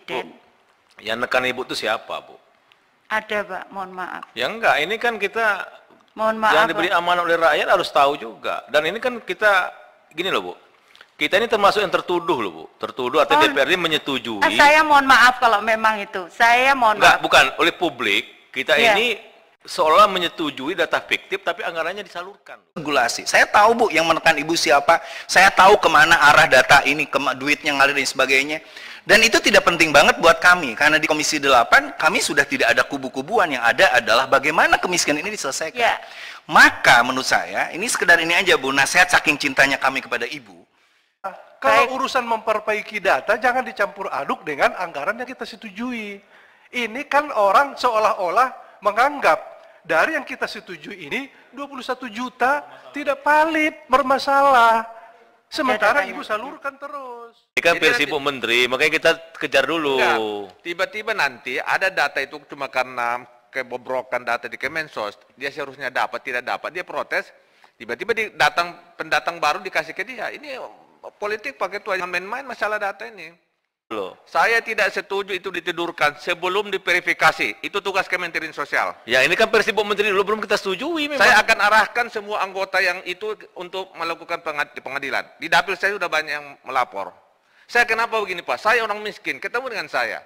Bu, yang nekan Ibu itu siapa, Bu? Ada, Pak, mohon maaf. Ya enggak, ini kan kita Mohon maaf, yang diberi Pak. amanah oleh rakyat harus tahu juga. Dan ini kan kita, gini loh Bu, kita ini termasuk yang tertuduh loh Bu. Tertuduh atau DPRD menyetujui. Saya mohon maaf kalau memang itu. Saya mohon Enggak, maaf. bukan, oleh publik, kita Iya. ini seolah menyetujui data fiktif, tapi anggarannya disalurkan. Regulasi. Saya tahu Bu yang menekan Ibu siapa. Saya tahu kemana arah data ini, duitnya ngalir dan sebagainya. Dan itu tidak penting banget buat kami. Karena di Komisi 8, kami sudah tidak ada kubu-kubuan. Yang ada adalah bagaimana kemiskinan ini diselesaikan. Ya. Maka menurut saya, ini sekedar ini aja Bu, nasihat saking cintanya kami kepada Ibu. Kalau Baik. urusan memperbaiki data, jangan dicampur aduk dengan anggaran yang kita setujui. Ini kan orang seolah-olah menganggap dari yang kita setujui ini 21 juta tidak valid, bermasalah. Sementara Ibu salurkan terus. Ini kan Jadi versi nanti- Bu Menteri, makanya kita kejar dulu. Enggak. Tiba-tiba nanti ada data itu cuma karena kebobrokan data di Kemensos, dia seharusnya dapat, tidak dapat, dia protes, tiba-tiba pendatang baru dikasih ke dia. Ini politik pakai tuh main-main masalah data ini. Loh. Saya tidak setuju itu ditidurkan sebelum diverifikasi. Itu tugas Kementerian Sosial. Ya ini kan versi Bu Menteri dulu, belum kita setujui memang. Saya akan arahkan semua anggota yang itu untuk melakukan di pengadilan. Di dapil saya sudah banyak yang melapor. Saya kenapa begini Pak? Saya orang miskin, ketemu dengan saya.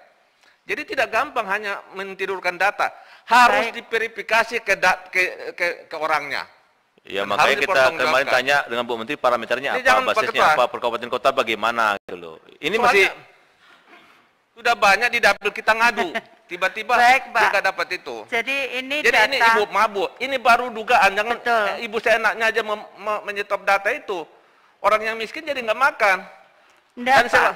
Jadi tidak gampang hanya mentidurkan data. Harus Baik. diverifikasi ke orangnya. Ya Dan makanya harus kita kemarin dipertanggungjawabkan. tanya dengan Bu Menteri parameternya Ini apa, jangan Pak basisnya Ketua. apa, per kabupaten kota bagaimana gitu loh. Ini Soalnya masih sudah banyak di dapil kita ngadu. Tiba-tiba Baik, Pak. kita dapat itu. Jadi ini Jadi data. ini Ibu mabuk. Ini baru dugaan. Jangan Betul. Ibu seenaknya aja menyetop data itu. Orang yang miskin jadi nggak makan. Enggak, Dan saya- Pak.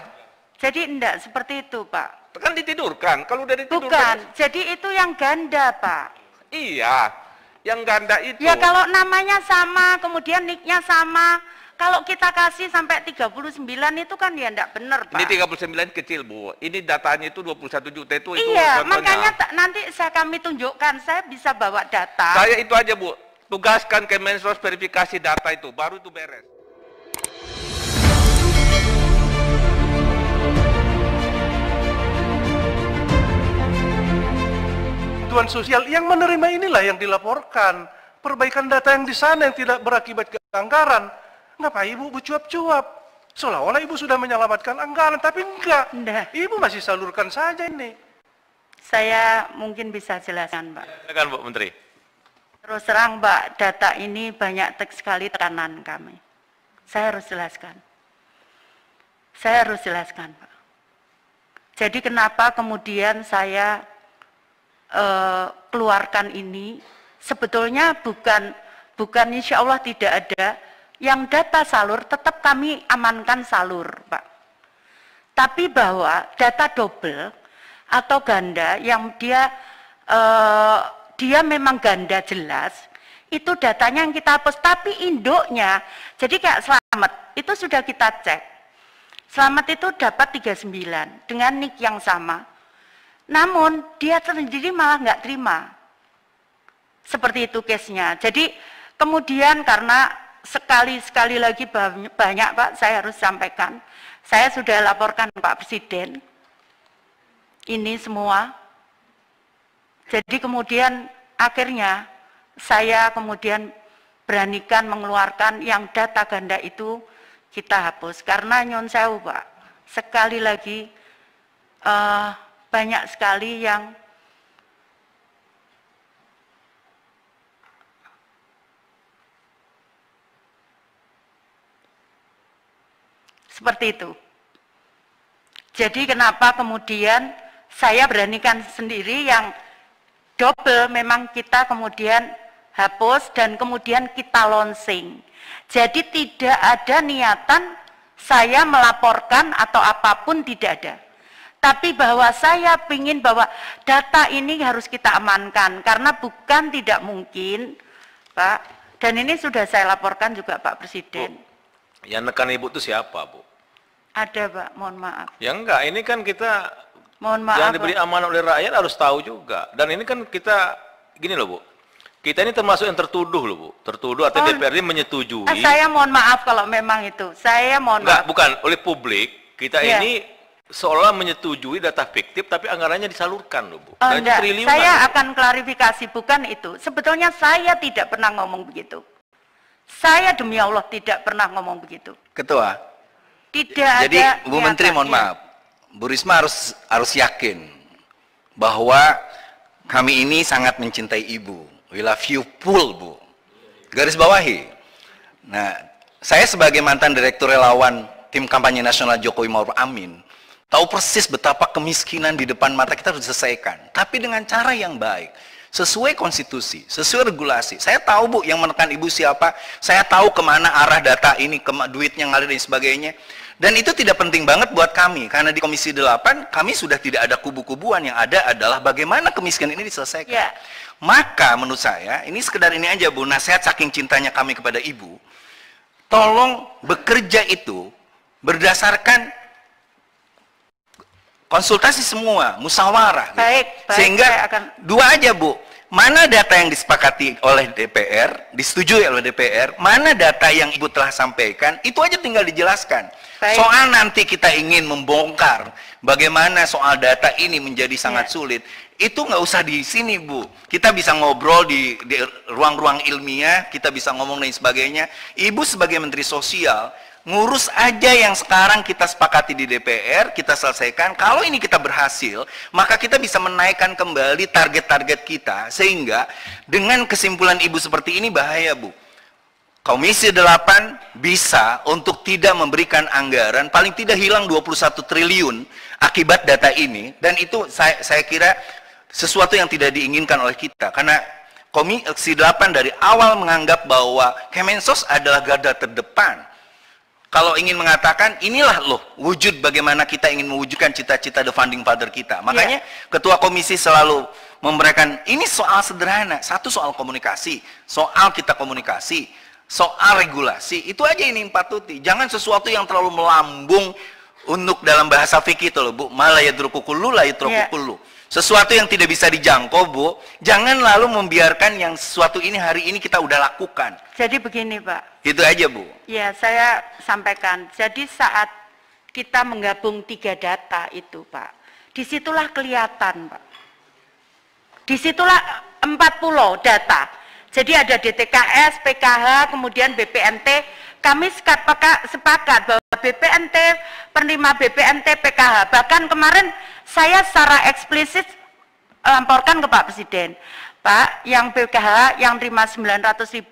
Jadi enggak seperti itu, Pak. Kan ditidurkan. Kalau udah ditidurkan. Bukan. Jadi itu yang ganda, Pak. Iya. Yang ganda itu. Ya kalau namanya sama, kemudian nicknya sama. Kalau kita kasih sampai 39 itu kan ya enggak benar, Pak. Ini 39 kecil, Bu. Ini datanya itu 21 juta itu Iya, contohnya. makanya nanti kami tunjukkan, saya bisa bawa data. Saya itu aja, Bu. Tugaskan Kemensos verifikasi data itu, baru itu beres. Bantuan sosial yang menerima inilah yang dilaporkan. Perbaikan data yang di sana yang tidak berakibat ke anggaran. Ngapain Ibu bercuap-cuap? Seolah-olah Ibu sudah menyelamatkan anggaran, tapi enggak. Enggak. Ibu masih salurkan saja ini. Saya mungkin bisa jelaskan, Pak. silakan Bu Menteri. Terus terang, Pak, data ini banyak sekali tekanan kami. Saya harus jelaskan. Saya harus jelaskan, Pak. Jadi kenapa kemudian saya keluarkan ini, sebetulnya bukan insya Allah tidak ada, yang data salur tetap kami amankan salur, Pak. Tapi bahwa data double atau ganda yang dia memang ganda jelas, itu datanya yang kita hapus, tapi induknya, jadi kayak Selamat, itu sudah kita cek. Selamat itu dapat 39 dengan nick yang sama. Namun dia sendiri malah nggak terima. Seperti itu case-nya. Jadi kemudian karena sekali lagi banyak Pak, saya harus sampaikan. Saya sudah laporkan Pak Presiden. Ini semua. Jadi kemudian akhirnya saya kemudian beranikan mengeluarkan yang data ganda itu kita hapus. Karena nyon sewu Pak, sekali lagi banyak sekali yang seperti itu. Jadi kenapa kemudian saya beranikan sendiri yang double memang kita kemudian hapus dan kemudian kita launching. Jadi tidak ada niatan saya melaporkan atau apapun, tidak ada. Tapi bahwa saya ingin bahwa data ini harus kita amankan, karena bukan tidak mungkin, Pak, dan ini sudah saya laporkan juga Pak Presiden. Bu, yang nekan Ibu itu siapa, Bu? Ada Pak, mohon maaf. Ya enggak, ini kan kita Mohon maaf, yang diberi Pak. amanah oleh rakyat harus tahu juga. Dan ini kan kita, gini loh Bu, kita ini termasuk yang tertuduh loh Bu. Tertuduh atau DPRD menyetujui. Saya mohon maaf kalau memang itu. Saya mohon Enggak, maaf. bukan, oleh publik, kita Iya. ini seolah menyetujui data fiktif tapi anggarannya disalurkan loh Bu. Oh, Dan itu enggak, triliunan, saya loh, Bu. akan klarifikasi, bukan itu. Sebetulnya saya tidak pernah ngomong begitu. Saya demi Allah tidak pernah ngomong begitu. Ketua. Tidak Jadi ada Bu Menteri mohon niatannya. maaf, Bu Risma harus yakin bahwa kami ini sangat mencintai Ibu. We love you full, Bu. Garis bawahi. Nah, saya sebagai mantan Direktur Relawan Tim Kampanye Nasional Jokowi Ma'ruf Amin, tahu persis betapa kemiskinan di depan mata kita harus diselesaikan. Tapi dengan cara yang baik, sesuai konstitusi, sesuai regulasi. Saya tahu Bu, yang menekan Ibu siapa, saya tahu kemana arah data ini, duitnya ngalir dan sebagainya. Dan itu tidak penting banget buat kami, karena di Komisi 8, kami sudah tidak ada kubu-kubuan, yang ada adalah bagaimana kemiskinan ini diselesaikan. Ya. Maka menurut saya, ini sekedar ini aja Bu, nasihat saking cintanya kami kepada Ibu, tolong bekerja itu berdasarkan konsultasi semua, musyawarah. Baik, gitu. Sehingga saya akan... dua aja Bu, mana data yang disepakati oleh DPR, disetujui oleh DPR, mana data yang Ibu telah sampaikan, itu aja tinggal dijelaskan. Baik. Soal nanti kita ingin membongkar bagaimana soal data ini menjadi sangat Ya. sulit, itu nggak usah di sini Bu. Kita bisa ngobrol di ruang-ruang ilmiah, kita bisa ngomong dan sebagainya. Ibu sebagai Menteri Sosial, ngurus aja yang sekarang kita sepakati di DPR, kita selesaikan. Kalau ini kita berhasil, maka kita bisa menaikkan kembali target-target kita, sehingga dengan kesimpulan Ibu seperti ini bahaya Bu. Komisi 8 bisa untuk tidak memberikan anggaran, paling tidak hilang 21 triliun akibat data ini, dan itu saya kira sesuatu yang tidak diinginkan oleh kita, karena Komisi 8 dari awal menganggap bahwa Kemensos adalah garda terdepan. Kalau ingin mengatakan, inilah loh wujud bagaimana kita ingin mewujudkan cita-cita the founding father kita. Makanya Ketua Komisi selalu memberikan, ini soal sederhana, satu soal komunikasi, soal kita komunikasi, soal regulasi, itu aja ini patuti. Jangan sesuatu yang terlalu melambung untuk dalam bahasa fikih itu loh Bu, malah yadruku kullu la yadruku kullu. Sesuatu yang tidak bisa dijangkau Bu, jangan lalu membiarkan yang sesuatu ini hari ini kita udah lakukan. Jadi begini Pak. Itu aja Bu. Ya, saya sampaikan. Jadi saat kita menggabung 3 data itu Pak, disitulah kelihatan Pak. Disitulah 40 data. Jadi ada DTKS, PKH, kemudian BPNT. Kami sepakat bahwa BPNT, penerima BPNT, PKH. Bahkan kemarin saya secara eksplisit laporkan ke Pak Presiden. Pak, yang PKH yang terima 900.000,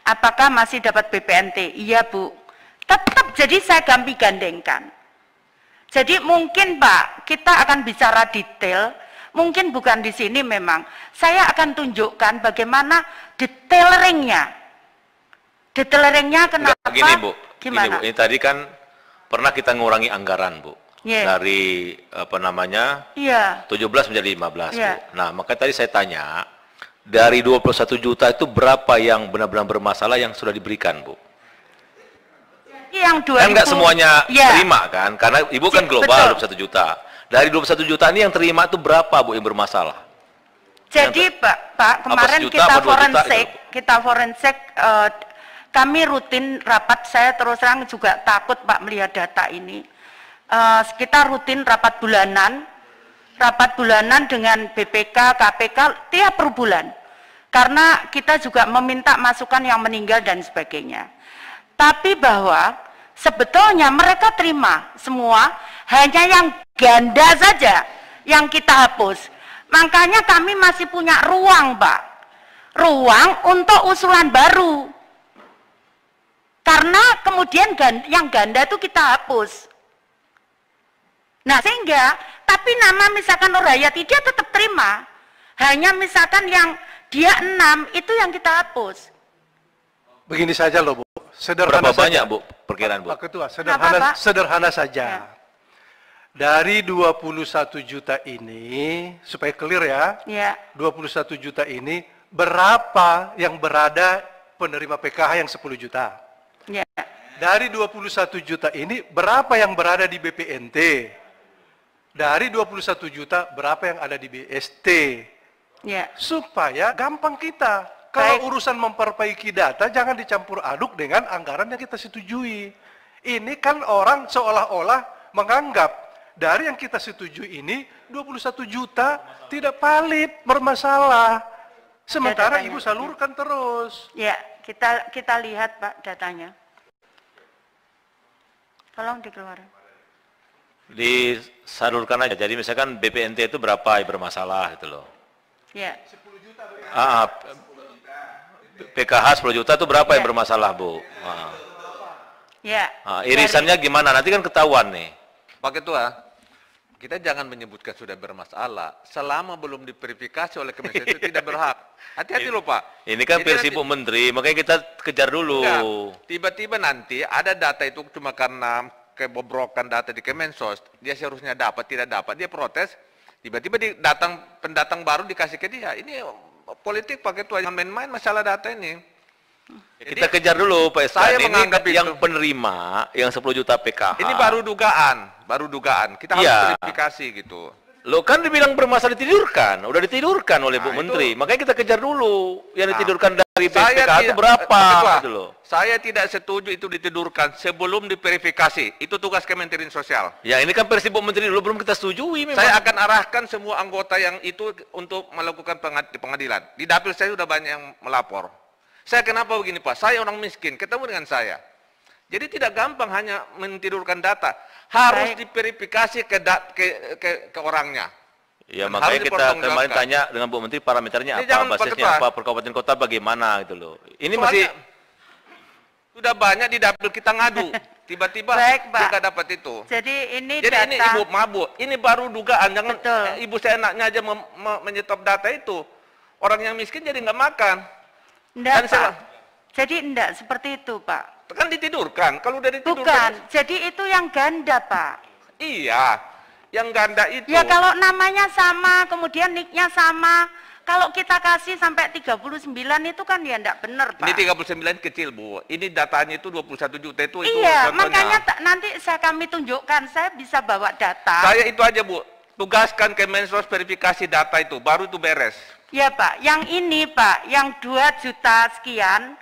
apakah masih dapat BPNT? Iya Bu. Tetap jadi saya gandengkan. Jadi mungkin Pak, kita akan bicara detail. Mungkin bukan di sini memang. Saya akan tunjukkan bagaimana detaileringnya. Detaileringnya kenapa? Gini Bu, Gimana? Gini, Bu. Ini tadi kan pernah kita ngurangi anggaran Bu. Yeah. Dari apa namanya? Iya. 17 menjadi 15 Yeah. Bu. Nah, maka tadi saya tanya, dari 21 juta itu berapa yang benar-benar bermasalah yang sudah diberikan Bu? Yang 2000. Kan nggak semuanya Ya. terima kan? Karena Ibu kan global Betul. 21 juta. Dari 21 juta ini yang terima itu berapa Bu yang bermasalah? Jadi Pak, kemarin sejuta, kita apa 2 juta forensik, kami rutin rapat. Saya terus terang juga takut Pak melihat data ini. Kita rutin rapat bulanan dengan BPK, KPK tiap per bulan. Karena kita juga meminta masukan yang meninggal dan sebagainya. Tapi bahwa sebetulnya mereka terima semua, hanya yang ganda saja yang kita hapus. Makanya kami masih punya ruang, Pak. Ruang untuk usulan baru. Karena kemudian yang ganda itu kita hapus. Nah sehingga, tapi nama misalkan Nur Hayati dia tetap terima. Hanya misalkan yang dia 6 itu yang kita hapus. Begini saja loh Bu, sederhana Berapa saja. banyak Bu perkiraan Bu? Pak Ketua, Pak? sederhana saja. Ya. Dari 21 juta ini, supaya clear ya, Ya. 21 juta ini berapa yang berada penerima PKH yang 10 juta? Ya. Dari 21 juta ini berapa yang berada di BPNT? Dari 21 juta berapa yang ada di BST? Ya. Supaya gampang kita. Kalau urusan memperbaiki data jangan dicampur aduk dengan anggaran yang kita setujui. Ini kan orang seolah-olah menganggap dari yang kita setujui ini 21 juta tidak valid, bermasalah. Sementara datanya. Ibu salurkan terus. Ya, kita lihat Pak datanya. Tolong dikeluarkan. Disalurkan aja. Jadi misalkan BPNT itu berapa yang bermasalah gitu loh. Ya. PKH 10 juta itu berapa yang Ya. bermasalah, Bu? Ya. Irisannya gimana? Nanti kan ketahuan nih. Pak Ketua, kita jangan menyebutkan sudah bermasalah selama belum diverifikasi oleh Kemensos itu tidak berhak. Hati-hati loh Pak. Ini kan Jadi versi nanti- Bu Menteri, makanya kita kejar dulu. Enggak. Tiba-tiba nanti ada data itu cuma karena kebobrokan data di Kemensos, dia seharusnya dapat, tidak dapat, dia protes, tiba-tiba pendatang baru dikasih ke dia. Ini politik Pak Ketua, jangan main-main masalah data ini. Kita kejar dulu Pak saya Eskan. Ini menganggap yang itu. penerima, yang 10 juta PKH. Ini baru dugaan. Kita harus Iya. verifikasi gitu. Lo kan dibilang bermasalah ditidurkan, udah ditidurkan oleh Bu Nah, Menteri. itu. Makanya kita kejar dulu yang Nah, ditidurkan dari Saya PKH itu tidak- berapa Pak Ketua, gitu loh. saya tidak setuju itu ditidurkan sebelum diverifikasi. Itu tugas Kementerian Sosial. Ya ini kan versi Bu Menteri dulu belum kita setujui memang. Saya akan arahkan semua anggota yang itu untuk melakukan di pengadilan. Di dapil saya sudah banyak yang melapor. Saya kenapa begini Pak? Saya orang miskin, ketemu dengan saya. Jadi tidak gampang hanya mentidurkan data. Harus Baik. diverifikasi ke orangnya. Ya Dan makanya harus kita kemarin dipertanggungjawabkan. tanya dengan Bu Menteri parameternya Ini apa, jangan basisnya Pak Ketua. apa, per kabupaten kota bagaimana gitu loh. Ini Soalnya masih sudah banyak di dapil kita ngadu. Tiba-tiba Baik, Pak. kita dapat itu. Jadi ini Jadi data. ini Ibu mabuk. Ini baru dugaan. Jangan Betul. Ibu seenaknya aja menyetop data itu. Orang yang miskin jadi nggak makan. Enggak, Dan saya- Pak. Jadi enggak seperti itu, Pak. Kan ditidurkan. Kalau udah ditidurkan. Bukan. Jadi itu yang ganda, Pak. Iya. Yang ganda itu. Ya kalau namanya sama, kemudian nicknya sama, kalau kita kasih sampai 39 itu kan ya enggak benar, Pak. Ini 39 kecil, Bu. Ini datanya itu 21 juta itu Iya, contohnya. makanya nanti kami tunjukkan, saya bisa bawa data. Saya itu aja, Bu. Tugaskan Kemensos verifikasi data itu, baru itu beres. Ya Pak, yang ini Pak, yang 2 juta sekian,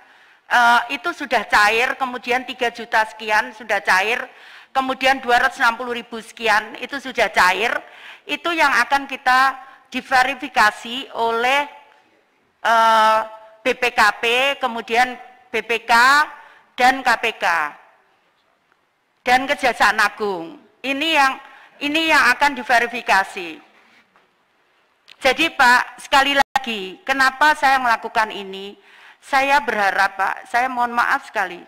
itu sudah cair, kemudian 3 juta sekian sudah cair, kemudian 260.000 sekian itu sudah cair, itu yang akan kita diverifikasi oleh BPKP, kemudian BPK, dan KPK, dan Kejaksaan Agung. Ini yang akan diverifikasi. Jadi Pak, sekali lagi, kenapa saya melakukan ini? Saya berharap Pak, saya mohon maaf sekali.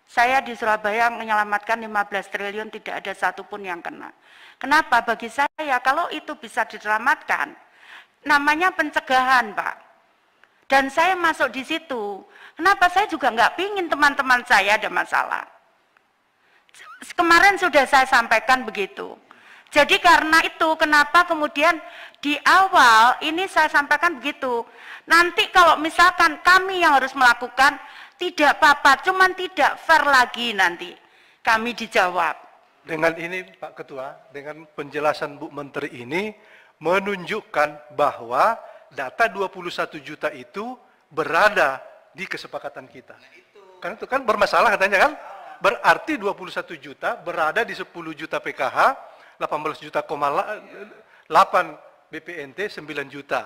Saya di Surabaya menyelamatkan 15 triliun tidak ada satupun yang kena. Kenapa? Bagi saya kalau itu bisa diselamatkan, namanya pencegahan Pak. Dan saya masuk di situ. Kenapa? Saya juga nggak pingin teman-teman saya ada masalah. Kemarin sudah saya sampaikan begitu. Jadi karena itu kenapa kemudian di awal ini saya sampaikan begitu. Nanti kalau misalkan kami yang harus melakukan tidak apa-apa, cuman tidak fair lagi nanti kami dijawab. Dengan ini Pak Ketua, dengan penjelasan Bu Menteri ini menunjukkan bahwa data 21 juta itu berada di kesepakatan kita. Kan itu kan bermasalah katanya kan? Berarti 21 juta berada di 10 juta PKH, 18 juta, 8 BPNT, 9 juta.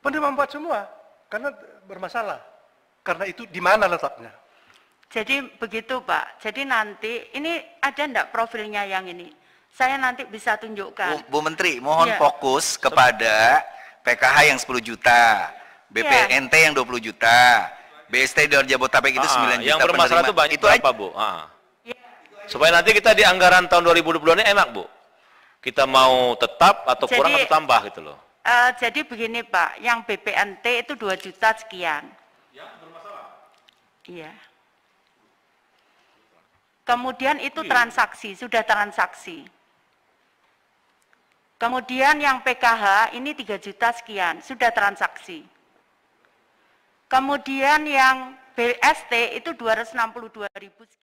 Penerima manfaat semua. Karena bermasalah. Karena itu di mana letaknya? Jadi begitu Pak. Jadi nanti ini ada enggak profilnya yang ini? Saya nanti bisa tunjukkan. Bu Menteri, mohon Iya. fokus kepada PKH yang 10 juta, BPNT yang 20 juta, BST di Jabodetabek itu 9 juta yang bermasalah penerima. itu banyak Itu aja. apa, Bu? Supaya nanti kita di anggaran tahun 2022 ini enak, Bu. Kita mau tetap atau kurang Jadi- atau tambah gitu loh. Jadi begini Pak, yang BPNT itu 2 juta sekian. Yang bermasalah. Iya. Kemudian itu transaksi, sudah transaksi. Kemudian yang PKH ini 3 juta sekian, sudah transaksi. Kemudian yang BST itu 262.000 sekian.